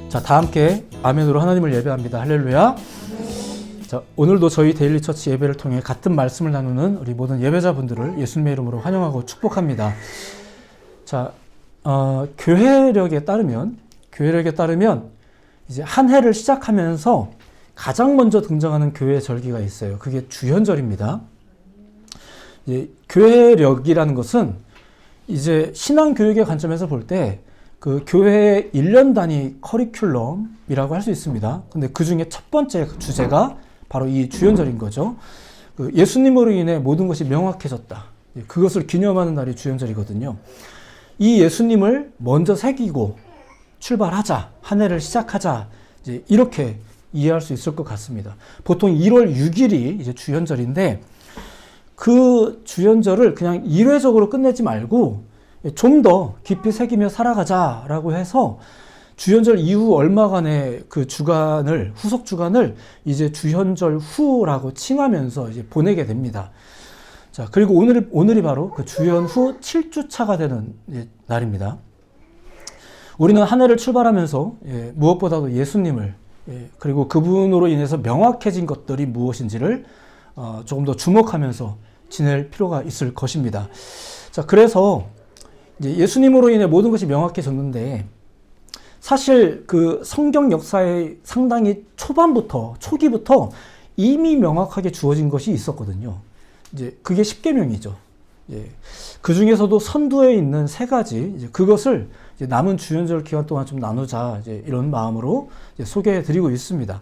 자, 다 함께 아멘으로 하나님을 예배합니다. 할렐루야. 자, 오늘도 저희 데일리 처치 예배를 통해 같은 말씀을 나누는 우리 모든 예배자분들을 예수님의 이름으로 환영하고 축복합니다. 자, 교회력에 따르면 이제 한 해를 시작하면서 가장 먼저 등장하는 교회 절기가 있어요. 그게 주현절입니다. 교회력이라는 것은 이제 신앙교육의 관점에서 볼 때 그 교회의 1년 단위 커리큘럼이라고 할 수 있습니다. 근데 그 중에 첫 번째 주제가 바로 이 주현절인 거죠. 그 예수님으로 인해 모든 것이 명확해졌다. 그것을 기념하는 날이 주현절이거든요. 이 예수님을 먼저 새기고 출발하자, 한 해를 시작하자, 이제 이렇게 이해할 수 있을 것 같습니다. 보통 1월 6일이 이제 주현절인데 그 주현절을 그냥 일회적으로 끝내지 말고 좀 더 깊이 새기며 살아가자라고 해서 주현절 이후 얼마간의 그 주간을, 후속 주간을 이제 주현절 후라고 칭하면서 이제 보내게 됩니다. 자, 그리고 오늘이 바로 그 주현 후 7주차가 되는 날입니다. 우리는 한 해를 출발하면서 무엇보다도 예수님을 그리고 그분으로 인해서 명확해진 것들이 무엇인지를 조금 더 주목하면서 지낼 필요가 있을 것입니다. 자, 그래서 이제 예수님으로 인해 모든 것이 명확해졌는데 사실 그 성경 역사의 상당히 초기부터 이미 명확하게 주어진 것이 있었거든요. 이제 그게 십계명이죠. 그 중에서도 선두에 있는 세 가지, 이제 그것을 이제 남은 주현절 기간 동안 좀 나누자, 이제 이런 마음으로 이제 소개해드리고 있습니다.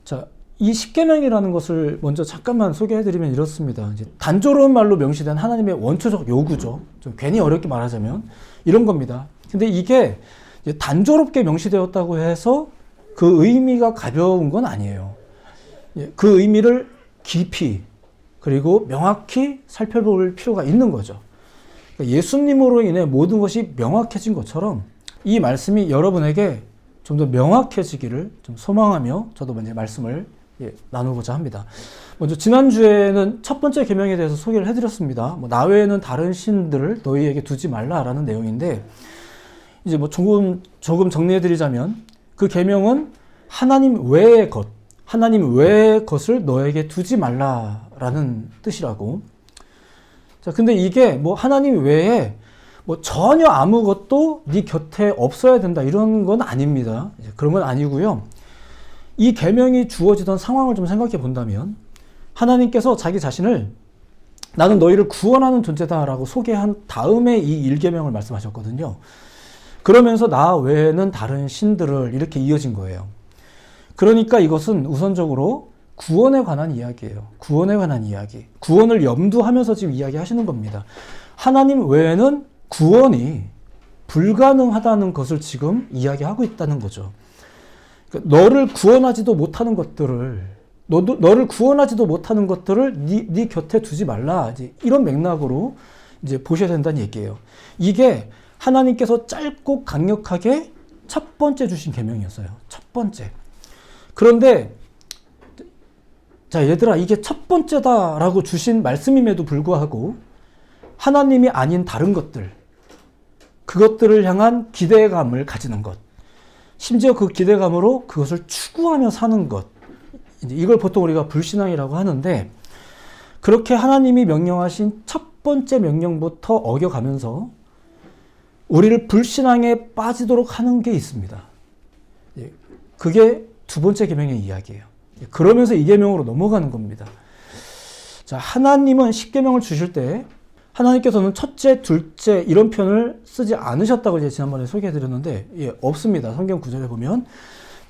자, 이 십계명이라는 것을 먼저 잠깐만 소개해드리면 이렇습니다. 이제 단조로운 말로 명시된 하나님의 원초적 요구죠. 좀 괜히 어렵게 말하자면 이런 겁니다. 근데 이게 이제 단조롭게 명시되었다고 해서 그 의미가 가벼운 건 아니에요. 그 의미를 깊이 그리고 명확히 살펴볼 필요가 있는 거죠. 그러니까 예수님으로 인해 모든 것이 명확해진 것처럼 이 말씀이 여러분에게 좀 더 명확해지기를 좀 소망하며 저도 먼저 말씀을 나누고자 합니다. 먼저 지난주에는 첫 번째 계명에 대해서 소개를 해드렸습니다. 나 외에는 다른 신들을 너희에게 두지 말라라는 내용인데 이제 조금 정리해드리자면 그 계명은 하나님 외의 것을 너에게 두지 말라라는 뜻이라고. 자, 근데 이게 하나님 외에 전혀 아무것도 네 곁에 없어야 된다 이런 건 아닙니다. 그런 건 아니고요. 이 계명이 주어지던 상황을 좀 생각해 본다면 하나님께서 자기 자신을 나는 너희를 구원하는 존재다라고 소개한 다음에 이 1계명을 말씀하셨거든요. 그러면서 나 외에는 다른 신들을 이렇게 이어진 거예요. 그러니까 이것은 우선적으로 구원에 관한 이야기예요. 구원에 관한 이야기. 구원을 염두하면서 지금 이야기하시는 겁니다. 하나님 외에는 구원이 불가능하다는 것을 지금 이야기하고 있다는 거죠. 너를 구원하지도 못하는 것들을 네 곁에 두지 말라. 이제 이런 맥락으로 이제 보셔야 된다는 얘기예요. 이게 하나님께서 짧고 강력하게 첫 번째 주신 계명이었어요. 첫 번째. 그런데 자, 얘들아, 이게 첫 번째다라고 주신 말씀임에도 불구하고 하나님이 아닌 다른 것들, 그것들을 향한 기대감을 가지는 것, 심지어 그 기대감으로 그것을 추구하며 사는 것, 이걸 보통 우리가 불신앙이라고 하는데 그렇게 하나님이 명령하신 첫 번째 명령부터 어겨가면서 우리를 불신앙에 빠지도록 하는 게 있습니다. 그게 두 번째 계명의 이야기예요. 그러면서 이 계명으로 넘어가는 겁니다. 자, 하나님은 십계명을 주실 때 하나님께서는 첫째, 둘째 이런 표현을 쓰지 않으셨다고 이제 지난번에 소개해드렸는데 없습니다. 성경 구절에 보면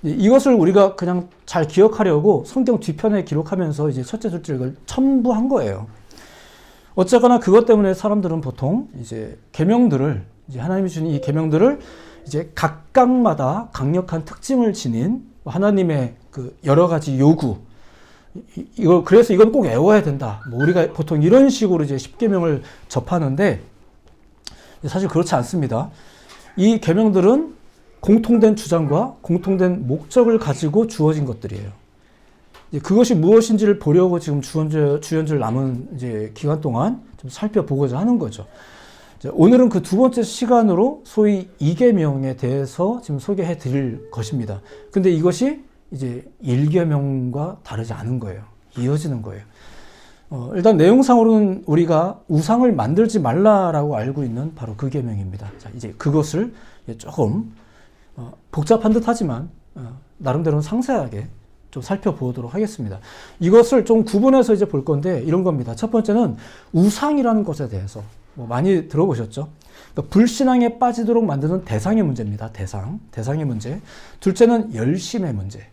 이것을 우리가 그냥 잘 기억하려고 성경 뒤편에 기록하면서 이제 첫째, 둘째 이걸 첨부한 거예요. 어쨌거나 그것 때문에 사람들은 보통 이제 계명들을 이제 하나님이 주신 이 계명들을 이제 각각마다 강력한 특징을 지닌 하나님의 그 여러 가지 요구, 그래서 이건 꼭 외워야 된다. 우리가 보통 이런 식으로 이제 십계명을 접하는데 사실 그렇지 않습니다. 이 계명들은 공통된 주장과 공통된 목적을 가지고 주어진 것들이에요. 그것이 무엇인지를 보려고 지금 주연절 남은 이제 기간 동안 좀 살펴보고자 하는 거죠. 자, 오늘은 그 두 번째 시간으로 소위 이계명에 대해서 지금 소개해 드릴 것입니다. 근데 이것이 이제 1계명과 다르지 않은 거예요. 이어지는 거예요. 일단 내용상으로는 우리가 우상을 만들지 말라라고 알고 있는 바로 그 계명입니다. 자, 이제 그것을 조금 복잡한 듯 하지만 나름대로는 상세하게 좀 살펴보도록 하겠습니다. 이것을 좀 구분해서 이제 볼 건데 이런 겁니다. 첫 번째는 우상이라는 것에 대해서 많이 들어보셨죠? 그러니까 불신앙에 빠지도록 만드는 대상의 문제입니다. 대상의 문제. 둘째는 열심의 문제.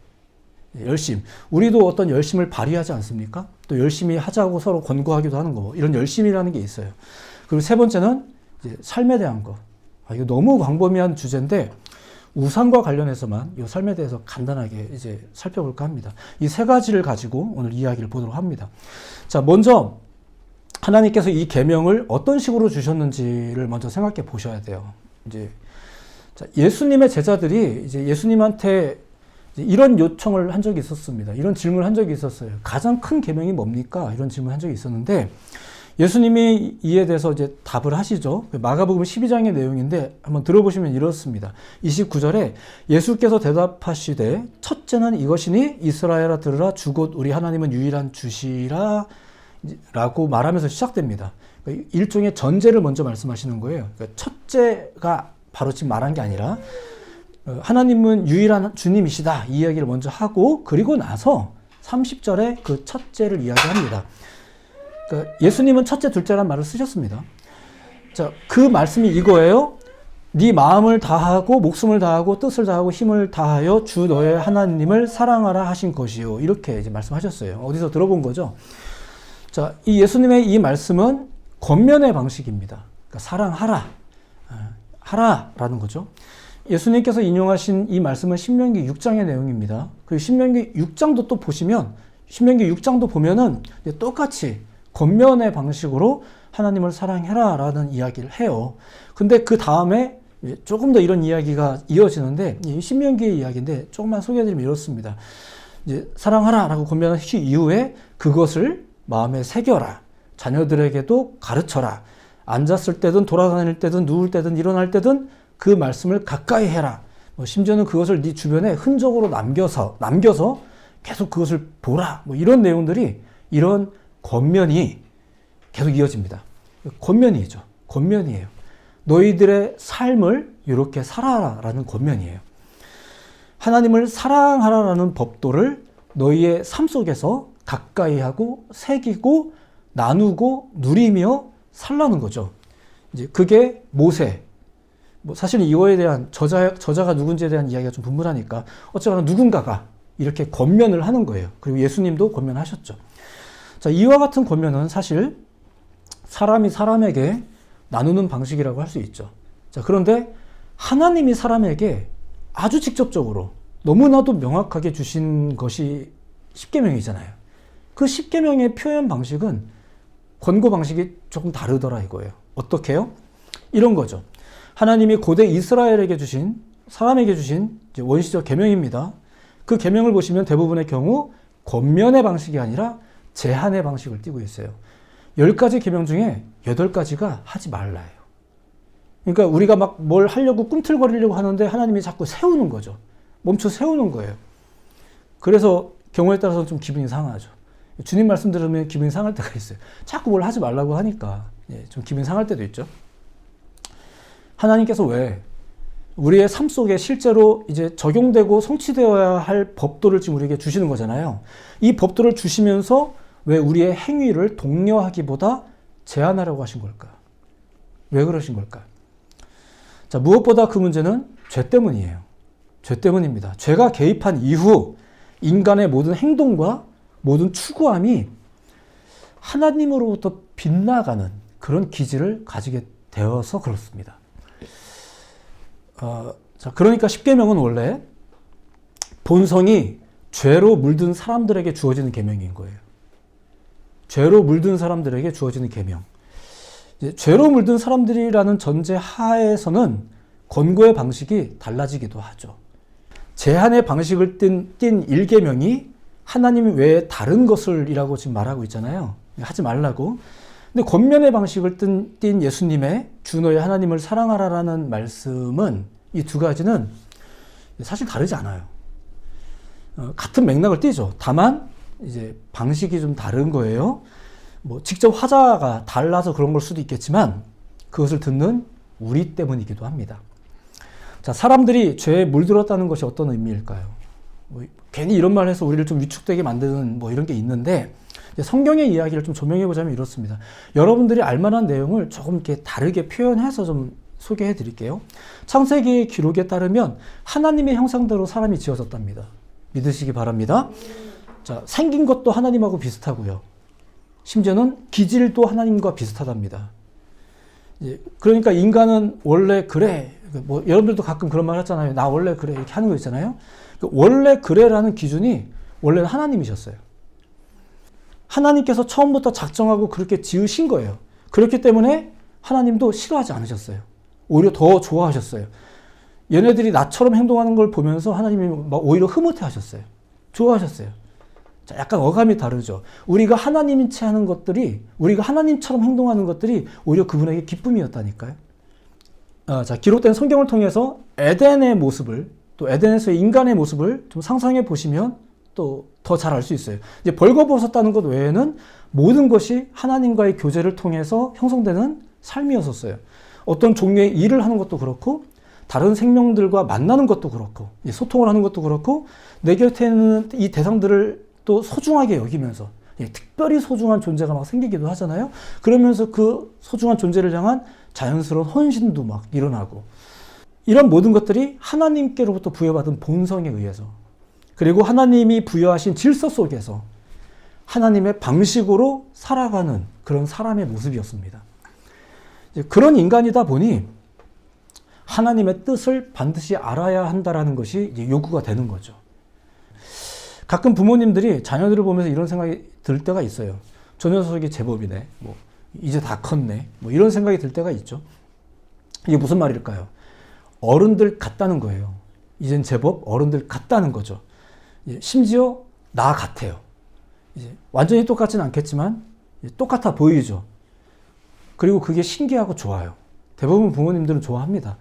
열심. 우리도 어떤 열심을 발휘하지 않습니까? 또 열심히 하자고 서로 권고하기도 하는 거. 이런 열심이라는 게 있어요. 그리고 세 번째는 이제 삶에 대한 거. 이거 너무 광범위한 주제인데 우상과 관련해서만 이 삶에 대해서 간단하게 이제 살펴볼까 합니다. 이 세 가지를 가지고 오늘 이야기를 보도록 합니다. 자, 먼저 하나님께서 이 계명을 어떤 식으로 주셨는지를 먼저 생각해 보셔야 돼요. 이제 자, 예수님의 제자들이 이제 예수님한테 이런 요청을 한 적이 있었습니다. 이런 질문을 한 적이 있었어요. 가장 큰 계명이 뭡니까? 이런 질문을 한 적이 있었는데 예수님이 이에 대해서 이제 답을 하시죠. 마가복음 12장의 내용인데 한번 들어보시면 이렇습니다. 29절에 예수께서 대답하시되 첫째는 이것이니 이스라엘아 들으라 주곧 우리 하나님은 유일한 주시라 라고 말하면서 시작됩니다. 그러니까 일종의 전제를 먼저 말씀하시는 거예요. 그러니까 첫째가 바로 지금 말한 게 아니라 하나님은 유일한 주님이시다 이 이야기를 먼저 하고 그리고 나서 30절에 그 첫째를 이야기합니다. 그러니까 예수님은 첫째, 둘째란 말을 쓰셨습니다. 자, 그 말씀이 이거예요. 네 마음을 다하고 목숨을 다하고 뜻을 다하고 힘을 다하여 주 너의 하나님을 사랑하라 하신 것이요. 이렇게 이제 말씀하셨어요. 어디서 들어본 거죠? 자, 이 예수님의 이 말씀은 권면의 방식입니다. 그러니까 사랑하라, 하라라는 거죠. 예수님께서 인용하신 이 말씀은 신명기 6장의 내용입니다. 그 신명기 6장도 또 보시면 신명기 6장도 보면은 똑같이 권면의 방식으로 하나님을 사랑해라 라는 이야기를 해요. 근데 그 다음에 조금 더 이런 이야기가 이어지는데 신명기의 이야기인데 조금만 소개해드리면 이렇습니다. 이제 사랑하라 라고 권면하신 이후에 그것을 마음에 새겨라. 자녀들에게도 가르쳐라. 앉았을 때든 돌아다닐 때든 누울 때든 일어날 때든 그 말씀을 가까이 해라. 심지어는 그것을 네 주변에 흔적으로 남겨서 계속 그것을 보라. 이런 내용들이 이런 권면이 계속 이어집니다. 권면이죠. 권면이에요. 너희들의 삶을 이렇게 살아라라는 권면이에요. 하나님을 사랑하라라는 법도를 너희의 삶 속에서 가까이 하고 새기고 나누고 누리며 살라는 거죠. 이제 그게 모세. 사실은 이거에 대한 저자가 누군지에 대한 이야기가 좀 분분하니까 어쨌거나 누군가가 이렇게 권면을 하는 거예요. 그리고 예수님도 권면하셨죠. 자, 이와 같은 권면은 사실 사람이 사람에게 나누는 방식이라고 할 수 있죠. 자, 그런데 하나님이 사람에게 아주 직접적으로 너무나도 명확하게 주신 것이 십계명이잖아요. 그 십계명의 표현 방식은 권고 방식이 조금 다르더라 이거예요. 어떻게요? 이런 거죠. 하나님이 고대 이스라엘에게 주신 사람에게 주신 원시적 계명입니다. 그 계명을 보시면 대부분의 경우 권면의 방식이 아니라 제한의 방식을 띠고 있어요. 10가지 계명 중에 8가지가 하지 말라예요. 그러니까 우리가 막 뭘 하려고 꿈틀거리려고 하는데 하나님이 자꾸 세우는 거죠. 멈춰 세우는 거예요. 그래서 경우에 따라서는 좀 기분이 상하죠. 주님 말씀 들으면 기분이 상할 때가 있어요. 자꾸 뭘 하지 말라고 하니까 좀 기분이 상할 때도 있죠. 하나님께서 왜 우리의 삶 속에 실제로 이제 적용되고 성취되어야 할 법도를 지금 우리에게 주시는 거잖아요. 이 법도를 주시면서 왜 우리의 행위를 독려하기보다 제한하려고 하신 걸까? 왜 그러신 걸까? 자, 무엇보다 그 문제는 죄 때문이에요. 죄 때문입니다. 죄가 개입한 이후 인간의 모든 행동과 모든 추구함이 하나님으로부터 빗나가는 그런 기질을 가지게 되어서 그렇습니다. 자, 그러니까 십계명은 원래 본성이 죄로 물든 사람들에게 주어지는 계명인 거예요. 죄로 물든 사람들에게 주어지는 계명. 죄로 물든 사람들이라는 전제 하에서는 권고의 방식이 달라지기도 하죠. 제한의 방식을 띤 1계명이 하나님 외에 다른 것을이라고 지금 말하고 있잖아요. 하지 말라고. 근데 권면의 방식을 띈 예수님의 주 너의 하나님을 사랑하라라는 말씀은 이 두 가지는 사실 다르지 않아요. 같은 맥락을 띠죠. 다만 이제 방식이 좀 다른 거예요. 뭐 직접 화자가 달라서 그런 걸 수도 있겠지만 그것을 듣는 우리 때문이기도 합니다. 자, 사람들이 죄에 물들었다는 것이 어떤 의미일까요? 뭐 괜히 이런 말 해서 우리를 좀 위축되게 만드는 뭐 이런 게 있는데 성경의 이야기를 좀 조명해 보자면 이렇습니다. 여러분들이 알만한 내용을 조금 이렇게 다르게 표현해서 좀 소개해 드릴게요. 창세기의 기록에 따르면 하나님의 형상대로 사람이 지어졌답니다. 믿으시기 바랍니다. 자, 생긴 것도 하나님하고 비슷하고요. 심지어는 기질도 하나님과 비슷하답니다. 그러니까 인간은 원래 그래. 뭐 여러분들도 가끔 그런 말 하잖아요. 나 원래 그래. 이렇게 하는 거 있잖아요. 원래 그래라는 기준이 원래는 하나님이셨어요. 하나님께서 처음부터 작정하고 그렇게 지으신 거예요. 그렇기 때문에 하나님도 싫어하지 않으셨어요. 오히려 더 좋아하셨어요. 얘네들이 나처럼 행동하는 걸 보면서 하나님이 막 오히려 흐뭇해 하셨어요. 좋아하셨어요. 자, 약간 어감이 다르죠. 우리가 하나님인 채 하는 것들이, 우리가 하나님처럼 행동하는 것들이 오히려 그분에게 기쁨이었다니까요. 자, 기록된 성경을 통해서 에덴의 모습을, 또 에덴에서의 인간의 모습을 좀 상상해 보시면 또 더 잘 알 수 있어요. 이제 벌거벗었다는 것 외에는 모든 것이 하나님과의 교제를 통해서 형성되는 삶이었었어요. 어떤 종류의 일을 하는 것도 그렇고, 다른 생명들과 만나는 것도 그렇고, 소통을 하는 것도 그렇고, 내 곁에 있는 이 대상들을 또 소중하게 여기면서, 특별히 소중한 존재가 막 생기기도 하잖아요. 그러면서 그 소중한 존재를 향한 자연스러운 헌신도 막 일어나고, 이런 모든 것들이 하나님께로부터 부여받은 본성에 의해서, 그리고 하나님이 부여하신 질서 속에서 하나님의 방식으로 살아가는 그런 사람의 모습이었습니다. 그런 인간이다 보니 하나님의 뜻을 반드시 알아야 한다라는 것이 이제 요구가 되는 거죠. 가끔 부모님들이 자녀들을 보면서 이런 생각이 들 때가 있어요. 저 녀석이 제법이네. 뭐 이제 다 컸네. 뭐 이런 생각이 들 때가 있죠. 이게 무슨 말일까요? 어른들 같다는 거예요. 이젠 제법 어른들 같다는 거죠. 심지어 나 같아요. 이제 완전히 똑같지는 않겠지만 똑같아 보이죠. 그리고 그게 신기하고 좋아요. 대부분 부모님들은 좋아합니다.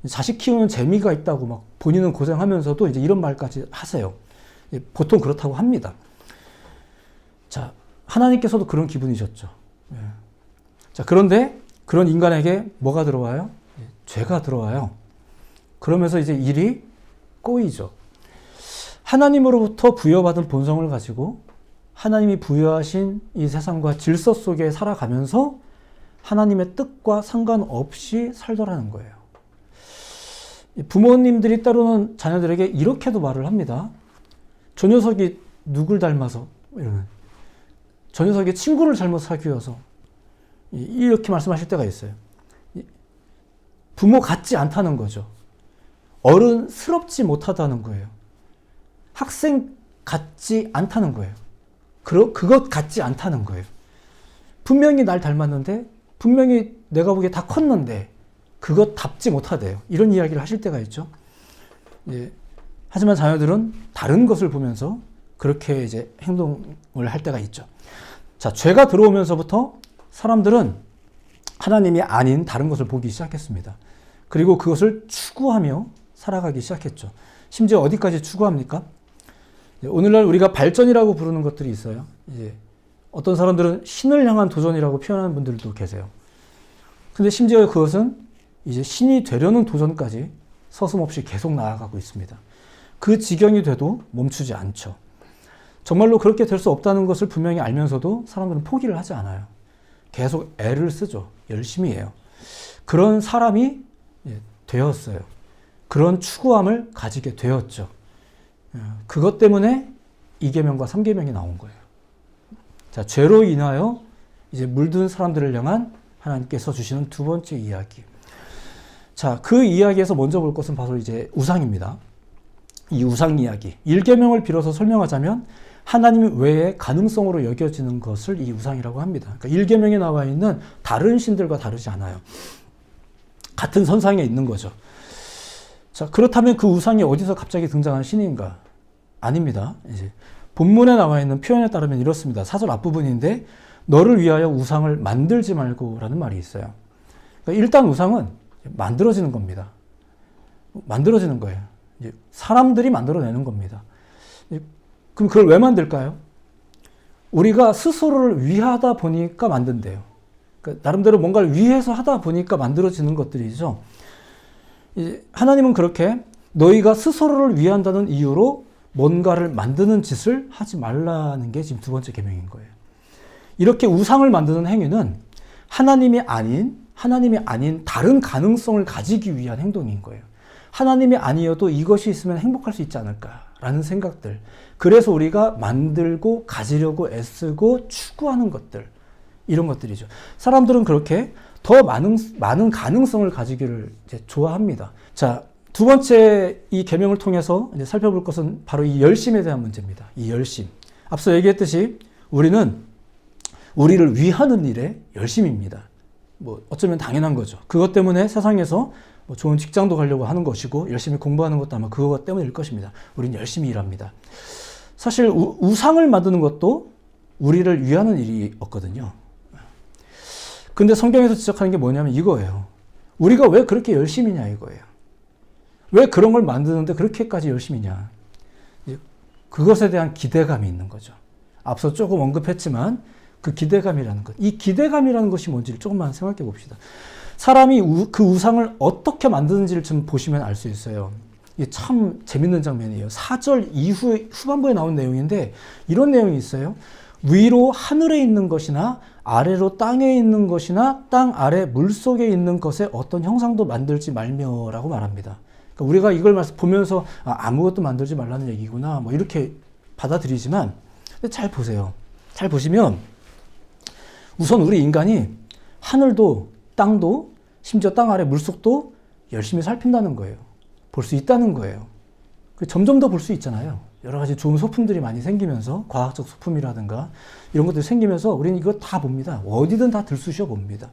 자식 키우는 재미가 있다고 막 본인은 고생하면서도 이제 이런 말까지 하세요. 보통 그렇다고 합니다. 자, 하나님께서도 그런 기분이셨죠. 자, 그런데 그런 인간에게 뭐가 들어와요? 죄가 들어와요. 그러면서 이제 일이 꼬이죠. 하나님으로부터 부여받은 본성을 가지고 하나님이 부여하신 이 세상과 질서 속에 살아가면서 하나님의 뜻과 상관없이 살더라는 거예요. 부모님들이 때로는 자녀들에게 이렇게도 말을 합니다. 저 녀석이 누굴 닮아서 이러면 저 녀석이 친구를 잘못 사귀어서 이렇게 말씀하실 때가 있어요. 부모 같지 않다는 거죠. 어른스럽지 못하다는 거예요. 학생 같지 않다는 거예요. 그것 같지 않다는 거예요. 분명히 날 닮았는데, 분명히 내가 보기에 다 컸는데, 그것답지 못하대요. 이런 이야기를 하실 때가 있죠. 예. 하지만 자녀들은 다른 것을 보면서 그렇게 이제 행동을 할 때가 있죠. 자, 죄가 들어오면서부터 사람들은 하나님이 아닌 다른 것을 보기 시작했습니다. 그리고 그것을 추구하며 살아가기 시작했죠. 심지어 어디까지 추구합니까? 오늘날 우리가 발전이라고 부르는 것들이 있어요. 이제 어떤 사람들은 신을 향한 도전이라고 표현하는 분들도 계세요. 근데 심지어 그것은 이제 신이 되려는 도전까지 서슴없이 계속 나아가고 있습니다. 그 지경이 돼도 멈추지 않죠. 정말로 그렇게 될 수 없다는 것을 분명히 알면서도 사람들은 포기를 하지 않아요. 계속 애를 쓰죠. 열심히 해요. 그런 사람이 되었어요. 그런 추구함을 가지게 되었죠. 그것 때문에 2계명과 3계명이 나온 거예요. 자, 죄로 인하여 이제 물든 사람들을 향한 하나님께서 주시는 두 번째 이야기. 자, 그 이야기에서 먼저 볼 것은 바로 이제 우상입니다. 이 우상 이야기. 1계명을 빌어서 설명하자면 하나님 외의 가능성으로 여겨지는 것을 이 우상이라고 합니다. 그러니까 1계명에 나와 있는 다른 신들과 다르지 않아요. 같은 선상에 있는 거죠. 자, 그렇다면 그 우상이 어디서 갑자기 등장한 신인가? 아닙니다. 이제 본문에 나와 있는 표현에 따르면 이렇습니다. 4절 앞부분인데 너를 위하여 우상을 만들지 말고라는 말이 있어요. 그러니까 일단 우상은 만들어지는 겁니다. 만들어지는 거예요. 이제 사람들이 만들어내는 겁니다. 그럼 그걸 왜 만들까요? 우리가 스스로를 위하다 보니까 만든대요. 그러니까 나름대로 뭔가를 위해서 하다 보니까 만들어지는 것들이죠. 이제 하나님은 그렇게 너희가 스스로를 위한다는 이유로 뭔가를 만드는 짓을 하지 말라는 게 지금 두 번째 계명인 거예요. 이렇게 우상을 만드는 행위는 하나님이 아닌 다른 가능성을 가지기 위한 행동인 거예요. 하나님이 아니어도 이것이 있으면 행복할 수 있지 않을까라는 생각들. 그래서 우리가 만들고 가지려고 애쓰고 추구하는 것들. 이런 것들이죠. 사람들은 그렇게 더 많은 가능성을 가지기를 이제 좋아합니다. 자, 두 번째 이 계명을 통해서 이제 살펴볼 것은 바로 이 열심에 대한 문제입니다. 이 열심. 앞서 얘기했듯이 우리는 우리를 위하는 일에 열심입니다. 뭐 어쩌면 당연한 거죠. 그것 때문에 세상에서 뭐 좋은 직장도 가려고 하는 것이고 열심히 공부하는 것도 아마 그것 때문일 것입니다. 우리는 열심히 일합니다. 사실 우상을 만드는 것도 우리를 위하는 일이었거든요. 근데 성경에서 지적하는 게 뭐냐면 이거예요. 우리가 왜 그렇게 열심히냐 이거예요. 왜 그런 걸 만드는데 그렇게까지 열심히냐. 그것에 대한 기대감이 있는 거죠. 앞서 조금 언급했지만 그 기대감이라는 것. 이 기대감이라는 것이 뭔지를 조금만 생각해 봅시다. 사람이 그 우상을 어떻게 만드는지를 좀 보시면 알 수 있어요. 이게 참 재밌는 장면이에요. 4절 후반부에 나온 내용인데 이런 내용이 있어요. 위로 하늘에 있는 것이나 아래로 땅에 있는 것이나 땅 아래 물속에 있는 것에 어떤 형상도 만들지 말며라고 말합니다. 그러니까 우리가 이걸 보면서 아무것도 만들지 말라는 얘기구나 뭐 이렇게 받아들이지만 잘 보세요. 잘 보시면 우선 우리 인간이 하늘도 땅도 심지어 땅 아래 물속도 열심히 살핀다는 거예요. 볼 수 있다는 거예요. 점점 더 볼 수 있잖아요. 여러 가지 좋은 소품들이 많이 생기면서 과학적 소품이라든가 이런 것들이 생기면서 우리는 이거 다 봅니다. 어디든 다 들쑤셔 봅니다.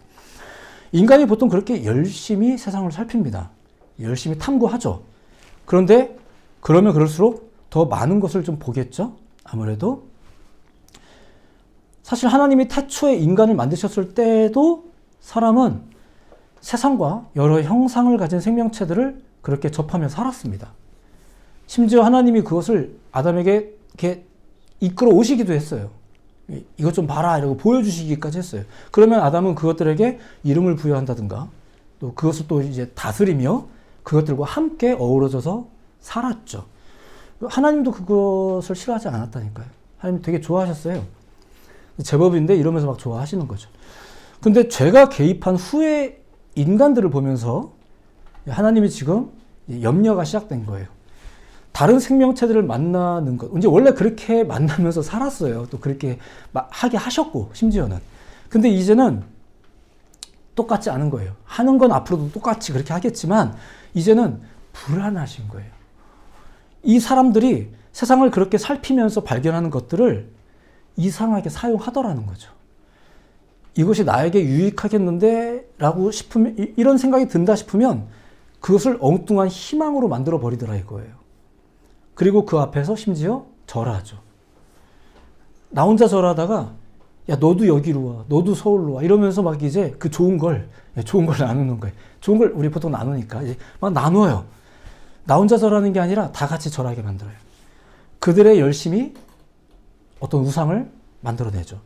인간이 보통 그렇게 열심히 세상을 살핍니다. 열심히 탐구하죠. 그런데 그러면 그럴수록 더 많은 것을 좀 보겠죠. 아무래도 사실 하나님이 태초에 인간을 만드셨을 때도 사람은 세상과 여러 형상을 가진 생명체들을 그렇게 접하며 살았습니다. 심지어 하나님이 그것을 아담에게 이렇게 이끌어 오시기도 했어요. 이것 좀 봐라 이러고 보여주시기까지 했어요. 그러면 아담은 그것들에게 이름을 부여한다든가 또 그것을 또 이제 다스리며 그것들과 함께 어우러져서 살았죠. 하나님도 그것을 싫어하지 않았다니까요. 하나님 되게 좋아하셨어요. 제법인데 이러면서 막 좋아하시는 거죠. 근데 죄가 개입한 후에 인간들을 보면서 하나님이 지금 염려가 시작된 거예요. 다른 생명체들을 만나는 것. 이제 원래 그렇게 만나면서 살았어요. 또 그렇게 하게 하셨고, 심지어는. 근데 이제는 똑같지 않은 거예요. 하는 건 앞으로도 똑같이 그렇게 하겠지만, 이제는 불안하신 거예요. 이 사람들이 세상을 그렇게 살피면서 발견하는 것들을 이상하게 사용하더라는 거죠. 이것이 나에게 유익하겠는데? 라고 싶으면, 이런 생각이 든다 싶으면 그것을 엉뚱한 희망으로 만들어 버리더라 이거예요. 그리고 그 앞에서 심지어 절하죠. 나 혼자 절하다가 야 너도 여기로 와, 너도 서울로 와 이러면서 막 이제 그 좋은 걸 나누는 거예요. 좋은 걸 우리 보통 나누니까 이제 막 나눠요. 나 혼자 절하는 게 아니라 다 같이 절하게 만들어요. 그들의 열심히 어떤 우상을 만들어내죠.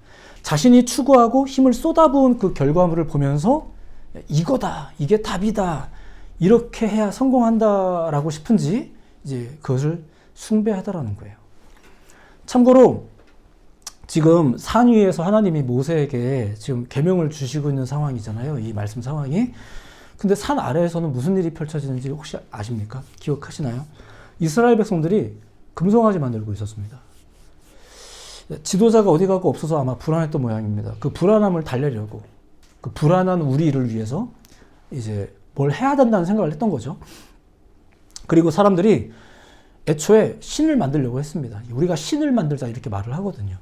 자신이 추구하고 힘을 쏟아부은 그 결과물을 보면서 이거다, 이게 답이다, 이렇게 해야 성공한다라고 싶은지 이제 그것을 숭배하더라는 거예요. 참고로 지금 산 위에서 하나님이 모세에게 지금 계명을 주시고 있는 상황이잖아요. 이 말씀 상황이. 근데 산 아래에서는 무슨 일이 펼쳐지는지 혹시 아십니까? 기억하시나요? 이스라엘 백성들이 금송아지 만들고 있었습니다. 지도자가 어디 가고 없어서 아마 불안했던 모양입니다. 그 불안함을 달래려고, 그 불안한 우리를 위해서 이제 뭘 해야 된다는 생각을 했던 거죠. 그리고 사람들이 애초에 신을 만들려고 했습니다. 우리가 신을 만들자 이렇게 말을 하거든요.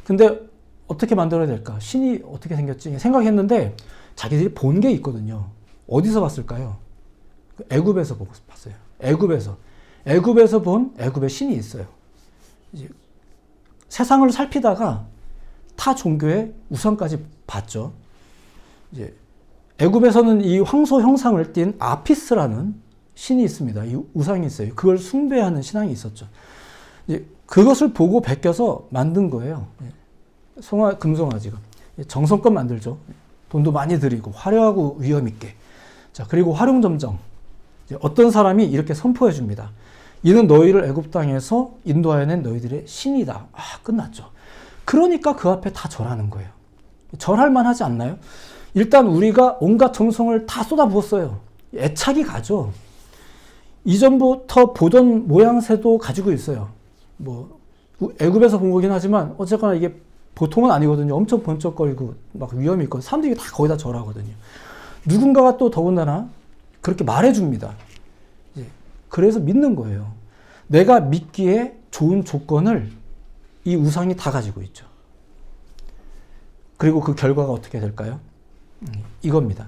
근데 어떻게 만들어야 될까? 신이 어떻게 생겼지? 생각했는데 자기들이 본 게 있거든요. 어디서 봤을까요? 애굽에서 봤어요. 애굽에서 본 애굽의 신이 있어요. 이제 세상을 살피다가 타 종교의 우상까지 봤죠. 이제 애굽에서는 이 황소 형상을 띤 아피스라는 신이 있습니다. 이 우상이 있어요. 그걸 숭배하는 신앙이 있었죠. 이제 그것을 보고 베껴서 만든 거예요. 금송아지가. 정성껏 만들죠. 돈도 많이 들이고 화려하고 위험 있게. 자, 그리고 활용점정. 어떤 사람이 이렇게 선포해 줍니다. 이는 너희를 애굽 땅에서 인도하여낸 너희들의 신이다. 아, 끝났죠. 그러니까 그 앞에 다 절하는 거예요. 절할 만하지 않나요? 일단 우리가 온갖 정성을 다 쏟아부었어요. 애착이 가죠. 이전부터 보던 모양새도 가지고 있어요. 뭐 애굽에서 본 거긴 하지만 어쨌거나 이게 보통은 아니거든요. 엄청 번쩍거리고 막 위험이 있고 사람들이 다 거의 다 절하거든요. 누군가가 또 더군다나 그렇게 말해줍니다. 그래서 믿는 거예요. 내가 믿기에 좋은 조건을 이 우상이 다 가지고 있죠. 그리고 그 결과가 어떻게 될까요? 이겁니다.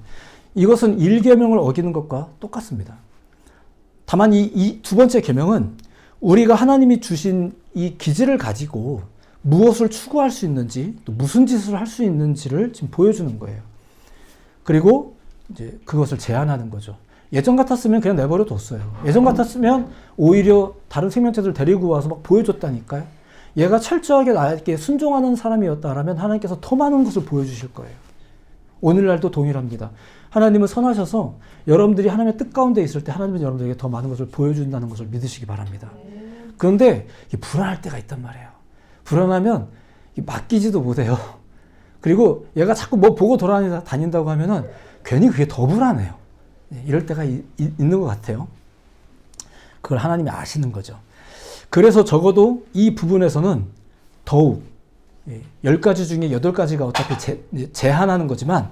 이것은 1계명을 어기는 것과 똑같습니다. 다만 이 두 번째 계명은 우리가 하나님이 주신 이 기질을 가지고 무엇을 추구할 수 있는지, 또 무슨 짓을 할 수 있는지를 지금 보여주는 거예요. 그리고 이제 그것을 제한하는 거죠. 예전 같았으면 그냥 내버려 뒀어요. 예전 같았으면 오히려 다른 생명체들 데리고 와서 막 보여줬다니까요. 얘가 철저하게 나에게 순종하는 사람이었다라면 하나님께서 더 많은 것을 보여주실 거예요. 오늘날도 동일합니다. 하나님은 선하셔서 여러분들이 하나님의 뜻 가운데 있을 때 하나님은 여러분들에게 더 많은 것을 보여준다는 것을 믿으시기 바랍니다. 그런데 불안할 때가 있단 말이에요. 불안하면 맡기지도 못해요. 그리고 얘가 자꾸 뭐 보고 돌아다닌다고 하면은 괜히 그게 더 불안해요. 이럴 때가 있는 것 같아요. 그걸 하나님이 아시는 거죠. 그래서 적어도 이 부분에서는 더욱 10가지 중에 8가지가 어차피 제한하는 거지만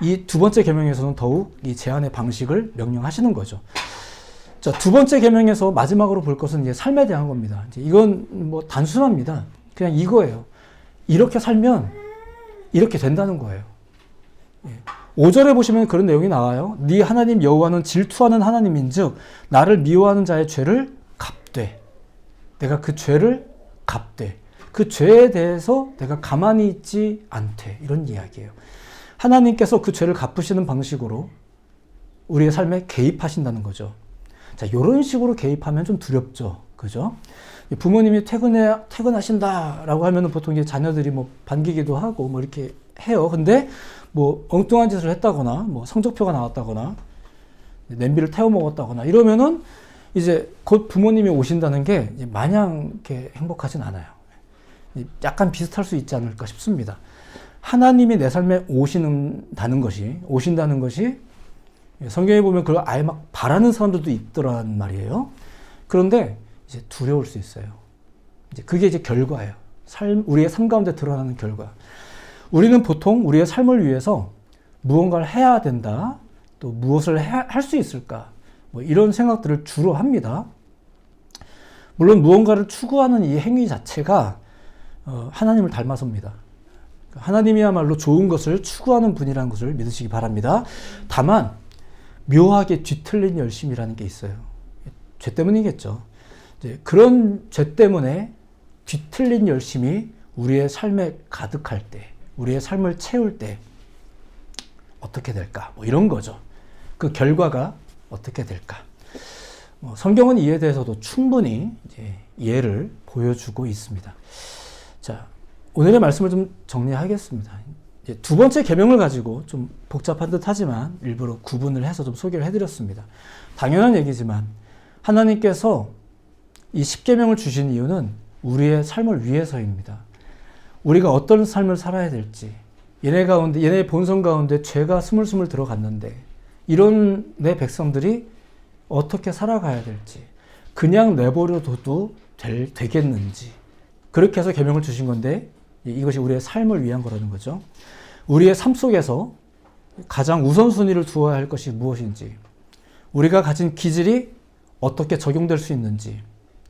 이 두 번째 계명에서는 더욱 이 제한의 방식을 명령하시는 거죠. 자, 두 번째 계명에서 마지막으로 볼 것은 이제 삶에 대한 겁니다. 이제 이건 뭐 단순합니다. 그냥 이거예요. 이렇게 살면 이렇게 된다는 거예요. 5절에 보시면 그런 내용이 나와요. 네 하나님 여호와는 질투하는 하나님인즉 나를 미워하는 자의 죄를 갚되. 내가 그 죄를 갚되. 그 죄에 대해서 내가 가만히 있지 않되. 이런 이야기예요. 하나님께서 그 죄를 갚으시는 방식으로 우리의 삶에 개입하신다는 거죠. 자, 이런 식으로 개입하면 좀 두렵죠. 그죠? 부모님이 퇴근하신다라고 하면은 보통 이제 자녀들이 뭐 반기기도 하고 뭐 이렇게 해요. 근데 뭐 엉뚱한 짓을 했다거나 뭐 성적표가 나왔다거나 냄비를 태워 먹었다거나 이러면은 이제 곧 부모님이 오신다는 게 마냥 이렇게 행복하진 않아요. 약간 비슷할 수 있지 않을까 싶습니다. 하나님이 내 삶에 오신다는 것이 성경에 보면 그걸 아예 막 바라는 사람들도 있더란 말이에요. 그런데 이제 두려울 수 있어요. 이제 그게 이제 결과예요. 우리의 삶 가운데 드러나는 결과. 우리는 보통 우리의 삶을 위해서 무언가를 해야 된다. 또 무엇을 할 수 있을까? 뭐 이런 생각들을 주로 합니다. 물론 무언가를 추구하는 이 행위 자체가 하나님을 닮아섭니다. 하나님이야말로 좋은 것을 추구하는 분이라는 것을 믿으시기 바랍니다. 다만 묘하게 뒤틀린 열심이라는 게 있어요. 죄 때문이겠죠. 이제 그런 죄 때문에 뒤틀린 열심이 우리의 삶에 가득할 때, 우리의 삶을 채울 때 어떻게 될까? 뭐 이런 거죠. 그 결과가 어떻게 될까? 성경은 이에 대해서도 충분히 이제 예를 보여주고 있습니다. 자, 오늘의 말씀을 좀 정리하겠습니다. 이제 두 번째 계명을 가지고 좀 복잡한 듯 하지만 일부러 구분을 해서 좀 소개를 해드렸습니다. 당연한 얘기지만 하나님께서 이 10계명을 주신 이유는 우리의 삶을 위해서입니다. 우리가 어떤 삶을 살아야 될지, 얘네 본성 가운데 죄가 스물스물 들어갔는데 이런 내 백성들이 어떻게 살아가야 될지, 그냥 내버려 둬도 되겠는지, 그렇게 해서 계명을 주신 건데 이것이 우리의 삶을 위한 거라는 거죠. 우리의 삶 속에서 가장 우선순위를 두어야 할 것이 무엇인지, 우리가 가진 기질이 어떻게 적용될 수 있는지,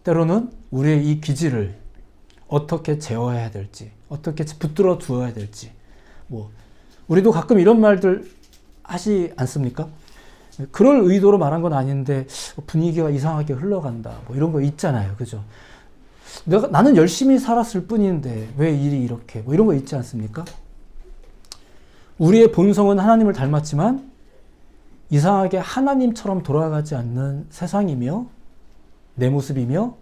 때로는 우리의 이 기질을 어떻게 제어해야 될지, 어떻게 붙들어 두어야 될지, 우리도 가끔 이런 말들 하지 않습니까? 그럴 의도로 말한 건 아닌데 분위기가 이상하게 흘러간다. 이런 거 있잖아요. 그죠? 나는 열심히 살았을 뿐인데 왜 일이 이렇게 뭐 이런 거 있지 않습니까? 우리의 본성은 하나님을 닮았지만 이상하게 하나님처럼 돌아가지 않는 세상이며 내 모습이며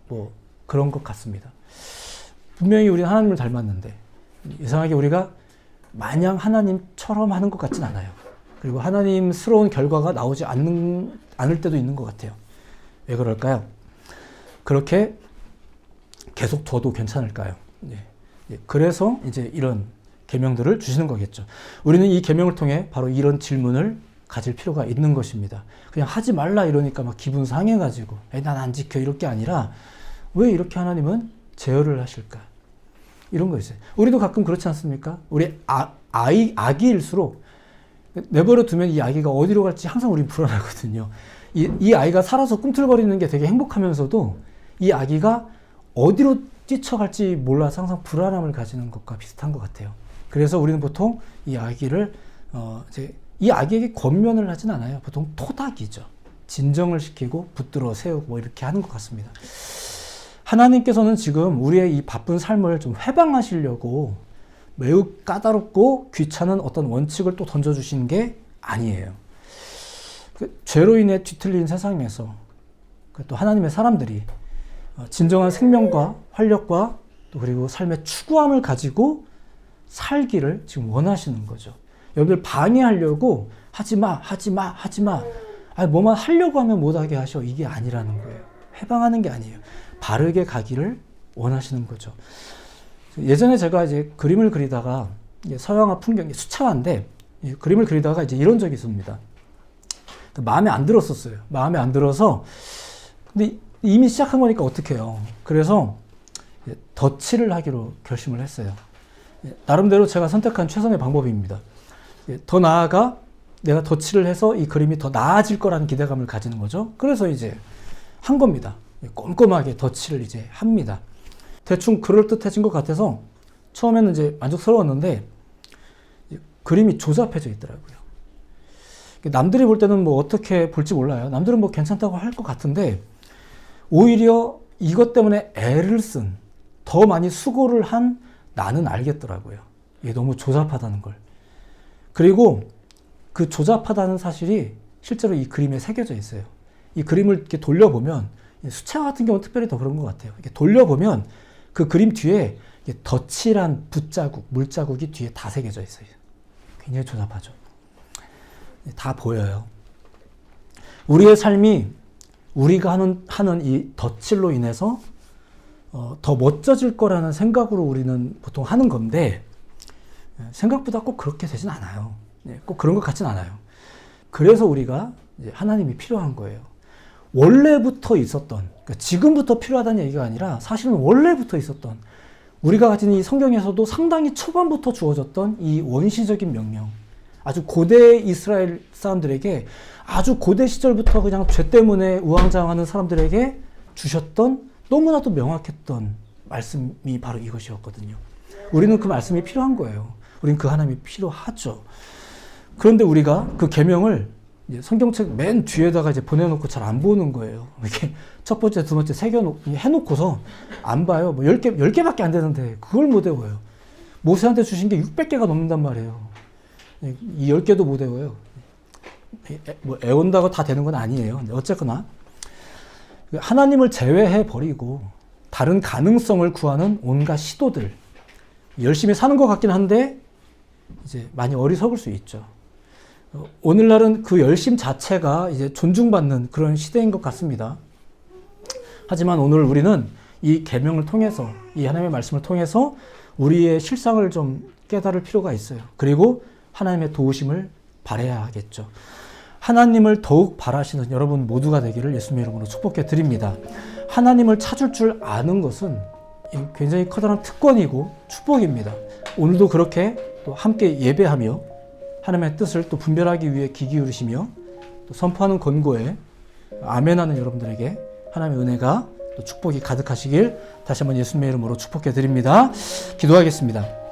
뭐 그런 것 같습니다. 분명히 우리는 하나님을 닮았는데 이상하게 우리가 마냥 하나님처럼 하는 것 같진 않아요. 그리고 하나님스러운 결과가 나오지 않을 때도 있는 것 같아요. 왜 그럴까요? 그렇게 계속 둬도 괜찮을까요? 그래서 이제 이런 계명들을 주시는 거겠죠. 우리는 이 계명을 통해 바로 이런 질문을 가질 필요가 있는 것입니다. 그냥 하지 말라 이러니까 막 기분 상해가지고 난 안 지켜 이럴 게 아니라 왜 이렇게 하나님은 제어를 하실까? 이런 거 있어요. 우리도 가끔 그렇지 않습니까? 우리 아기일수록 내버려 두면 이 아기가 어디로 갈지 항상 우리 불안하거든요. 이 아이가 살아서 꿈틀거리는 게 되게 행복하면서도 이 아기가 어디로 뛰쳐갈지 몰라서 항상 불안함을 가지는 것과 비슷한 것 같아요. 그래서 우리는 보통 이 아기를 이 아기에게 권면을 하진 않아요. 보통 토닥이죠. 진정을 시키고 붙들어 세우고 뭐 이렇게 하는 것 같습니다. 하나님께서는 지금 우리의 이 바쁜 삶을 좀 해방하시려고 매우 까다롭고 귀찮은 어떤 원칙을 또 던져주시는 게 아니에요. 죄로 인해 뒤틀린 세상에서 또 하나님의 사람들이 진정한 생명과 활력과 또 그리고 삶의 추구함을 가지고 살기를 지금 원하시는 거죠. 여러분들 방해하려고 하지마. 뭐만 하려고 하면 못하게 하셔. 이게 아니라는 거예요. 해방하는 게 아니에요. 바르게 가기를 원하시는 거죠. 예전에 제가 이제 그림을 그리다가 서양화 풍경, 수채화인데 그림을 그리다가 이제 이런 적이 있습니다. 마음에 안 들었었어요. 마음에 안 들어서 근데 이미 시작한 거니까 어떡해요. 그래서 덧칠을 하기로 결심을 했어요. 나름대로 제가 선택한 최선의 방법입니다. 더 나아가 내가 덧칠을 해서 이 그림이 더 나아질 거라는 기대감을 가지는 거죠. 그래서 이제 한 겁니다. 꼼꼼하게 덧칠을 이제 합니다. 대충 그럴듯해진 것 같아서 처음에는 이제 만족스러웠는데 그림이 조잡해져 있더라고요. 남들이 볼 때는 뭐 어떻게 볼지 몰라요. 남들은 뭐 괜찮다고 할 것 같은데 오히려 이것 때문에 애를 쓴, 더 많이 수고를 한 나는 알겠더라고요. 이게 너무 조잡하다는 걸. 그리고 그 조잡하다는 사실이 실제로 이 그림에 새겨져 있어요. 이 그림을 이렇게 돌려보면 수채화 같은 경우는 특별히 더 그런 것 같아요. 이렇게 돌려보면 그 그림 뒤에 덧칠한 붓자국, 물자국이 뒤에 다 새겨져 있어요. 굉장히 조잡하죠. 다 보여요. 우리의 삶이 우리가 하는 이 덧칠로 인해서 더 멋져질 거라는 생각으로 우리는 보통 하는 건데 생각보다 꼭 그렇게 되진 않아요. 꼭 그런 것 같진 않아요. 그래서 우리가 이제 하나님이 필요한 거예요. 원래부터 있었던, 그러니까 지금부터 필요하다는 얘기가 아니라 사실은 원래부터 있었던 우리가 가진 이 성경에서도 상당히 초반부터 주어졌던 이 원시적인 명령, 아주 고대 이스라엘 사람들에게 아주 고대 시절부터 그냥 죄 때문에 우왕좌왕하는 사람들에게 주셨던 너무나도 명확했던 말씀이 바로 이것이었거든요. 우리는 그 말씀이 필요한 거예요. 우리는 그 하나님이 필요하죠. 그런데 우리가 그 계명을 성경책 맨 뒤에다가 이제 보내놓고 잘 안 보는 거예요. 이렇게 첫 번째, 두 번째 해놓고서 안 봐요. 뭐 10개밖에 안 되는데 그걸 못 외워요. 모세한테 주신 게 600개가 넘는단 말이에요. 이 10개도 못 외워요. 뭐 애운다고 다 되는 건 아니에요. 어쨌거나 하나님을 제외해 버리고 다른 가능성을 구하는 온갖 시도들, 열심히 사는 것 같긴 한데 이제 많이 어리석을 수 있죠. 오늘날은 그 열심 자체가 이제 존중받는 그런 시대인 것 같습니다. 하지만 오늘 우리는 이 계명을 통해서, 이 하나님의 말씀을 통해서 우리의 실상을 좀 깨달을 필요가 있어요. 그리고 하나님의 도우심을 바라야 하겠죠. 하나님을 더욱 바라시는 여러분 모두가 되기를 예수님의 이름으로 축복해 드립니다. 하나님을 찾을 줄 아는 것은 굉장히 커다란 특권이고 축복입니다. 오늘도 그렇게 또 함께 예배하며 하나님의 뜻을 또 분별하기 위해 귀 기울이시며 또 선포하는 권고에 아멘하는 여러분들에게 하나님의 은혜가 또 축복이 가득하시길 다시 한번 예수님의 이름으로 축복해 드립니다. 기도하겠습니다.